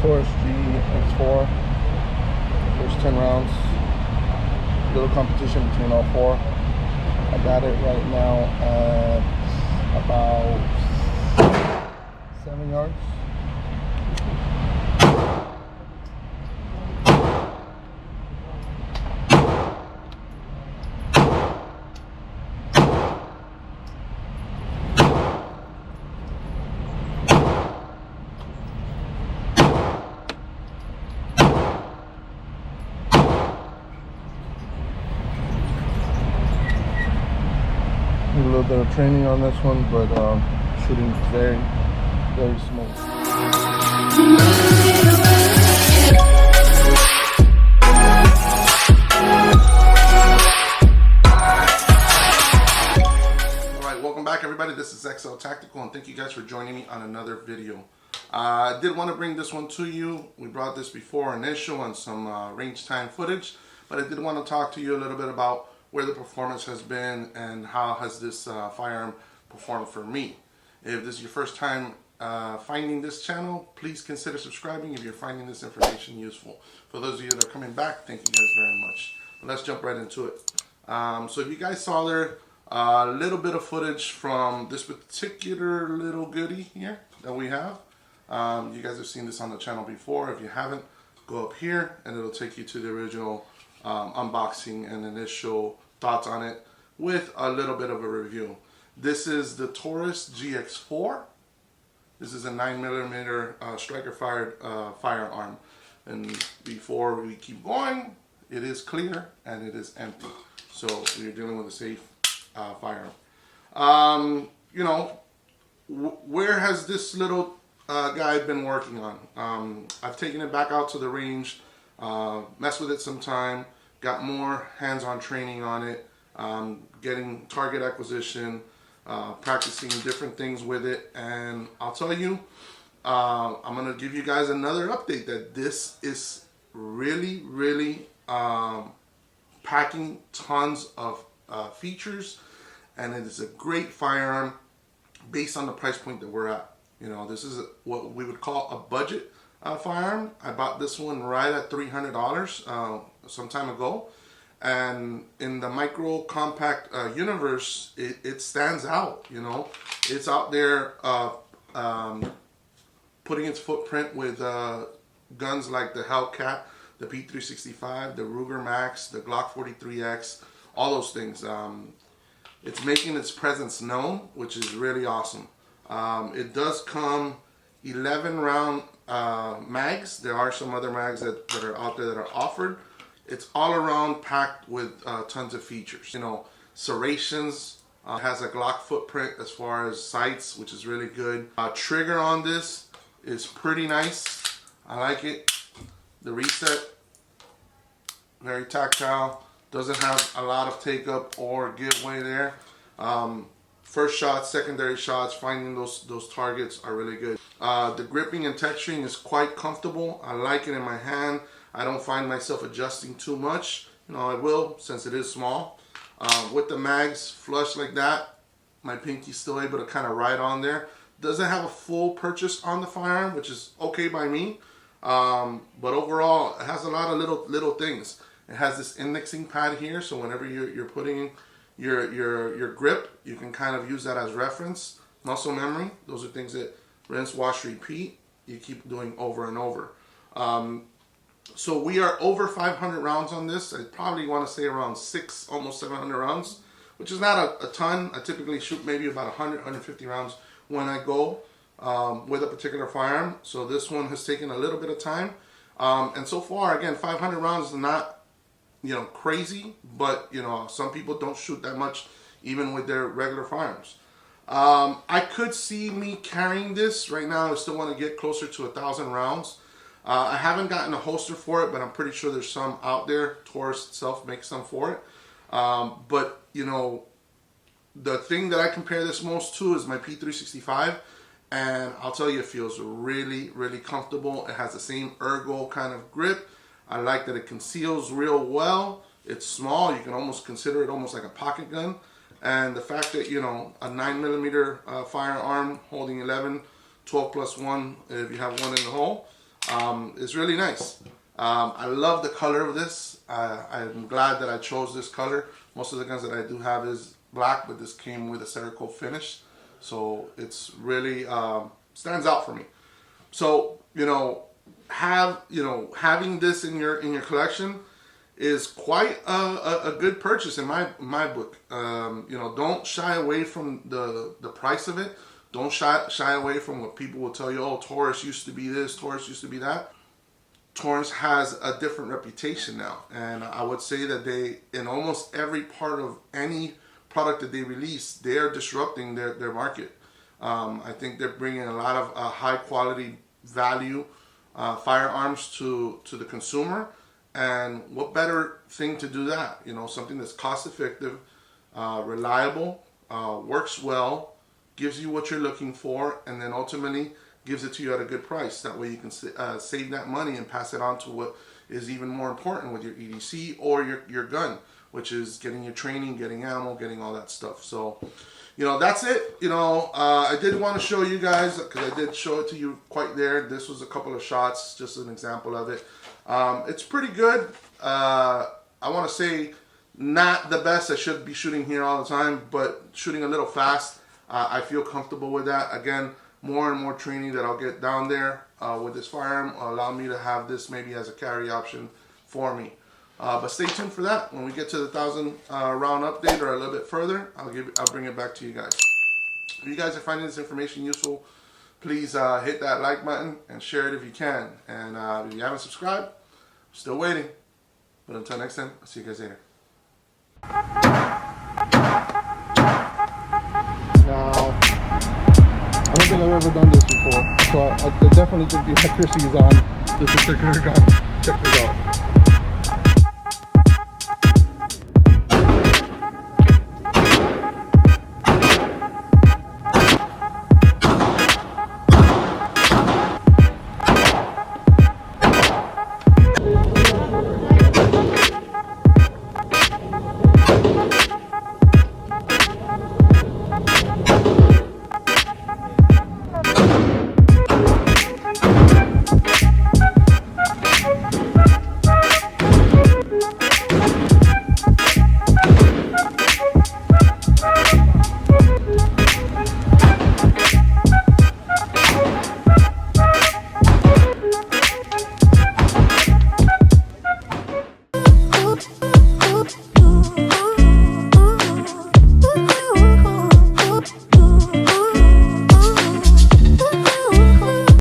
Taurus GX4. First 10 rounds. Little competition between all four. I got it right now at about 7 yards. A little bit of training on this one, but shooting very, very smooth. Alright, welcome back everybody. This is Xltactical and thank you guys for joining me on another video. I did want to bring this one to you. We brought this before initial and some range time footage, but I did want to talk to you a little bit about where the performance has been and how has this firearm performed for me. If this is your first time finding this channel, please consider subscribing if you're finding this information useful. For those of you that are coming back, thank you guys very much. Let's jump right into it. So if you guys saw there a little bit of footage from this particular little goodie here that we have. You guys have seen this on the channel before. If you haven't, go up here and it'll take you to the original unboxing and initial thoughts on it with a little bit of a review. This is the Taurus GX4. This is a 9mm striker fired firearm. And before we keep going, it is clear and it is empty. So we're dealing with a safe firearm. You know, where has this little guy been working on? I've taken it back out to the range, messed with it some time, got more hands-on training on it, getting target acquisition, practicing different things with it, and I'll tell you, I'm going to give you guys another update that this is really packing tons of features, and it is a great firearm based on the price point that we're at. You know, this is what we would call a budget firearm. I bought this one right at $300 some time ago, and in the micro compact universe, it stands out. You know, it's out there putting its footprint with guns like the Hellcat, the P365, the Ruger Max, the Glock 43X, all those things. It's making its presence known, which is really awesome. It does come 11 round mags. There are some other mags that are out there that are offered. It's all around packed with tons of features. You know, serrations, has a Glock footprint as far as sights, which is really good. Trigger on this is pretty nice. I like it. The reset, very tactile. Doesn't have a lot of take up or giveaway there. First shots, secondary shots, finding those targets are really good. The gripping and texturing is quite comfortable. I like it in my hand. I don't find myself adjusting too much. You know, I will since it is small. With the mags flush like that, my pinky's still able to kind of ride on there. Doesn't have a full purchase on the firearm, which is okay by me. But overall, it has a lot of little things. It has this indexing pad here, so whenever you're putting your grip, you can kind of use that as reference. Muscle memory, those are things that rinse, wash, repeat. You keep doing over and over. So we are over 500 rounds on this. I probably want to say around almost 700 rounds, which is not a ton. I typically shoot maybe about 100, 150 rounds when I go with a particular firearm. So this one has taken a little bit of time. And so far, again, 500 rounds is not, you know, crazy, but you know, some people don't shoot that much even with their regular firearms. I could see me carrying this right now. I still want to get closer to 1,000 rounds. I haven't gotten a holster for it, but I'm pretty sure there's some out there. Taurus itself makes some for it. But you know, the thing that I compare this most to is my P365, and I'll tell you, it feels really comfortable. It has the same ergo kind of grip. I like that it conceals real well. It's small. You can almost consider it almost like a pocket gun. And the fact that, you know, a 9mm firearm holding 11, 12 plus 1 if you have one in the hole, It's really nice. I love the color of this. I'm glad that I chose this color. Most of the guns that I do have is black, but this came with a Cerakote finish, so it's really stands out for me. So having this in your collection is quite a good purchase in my book. Don't shy away from the price of it. Don't shy away from what people will tell you. Oh, Taurus used to be this, Taurus used to be that. Taurus has a different reputation now, and I would say that they, in almost every part of any product that they release, they are disrupting their market. I think they're bringing a lot of high quality value firearms to the consumer, and what better thing to do that? Something that's cost effective, reliable, works well, gives you what you're looking for, and then ultimately gives it to you at a good price. That way you can save that money and pass it on to what is even more important with your EDC or your gun, which is getting your training, getting ammo, getting all that stuff. So, that's it. I did want to show you guys, because I did show it to you quite there. This was a couple of shots, just an example of it. It's pretty good. I want to say not the best. I should be shooting here all the time, but shooting a little fast. I feel comfortable with that. Again, more and more training that I'll get down there with this firearm will allow me to have this maybe as a carry option for me. But stay tuned for that. When we get to the 1,000 round update or a little bit further, I'll bring it back to you guys. If you guys are finding this information useful, please hit that like button and share it if you can. And if you haven't subscribed, I'm still waiting. But until next time, I'll see you guys later. Now, I don't think I've ever done this before, so I definitely think the electricity is on. This particular gun. Check this out.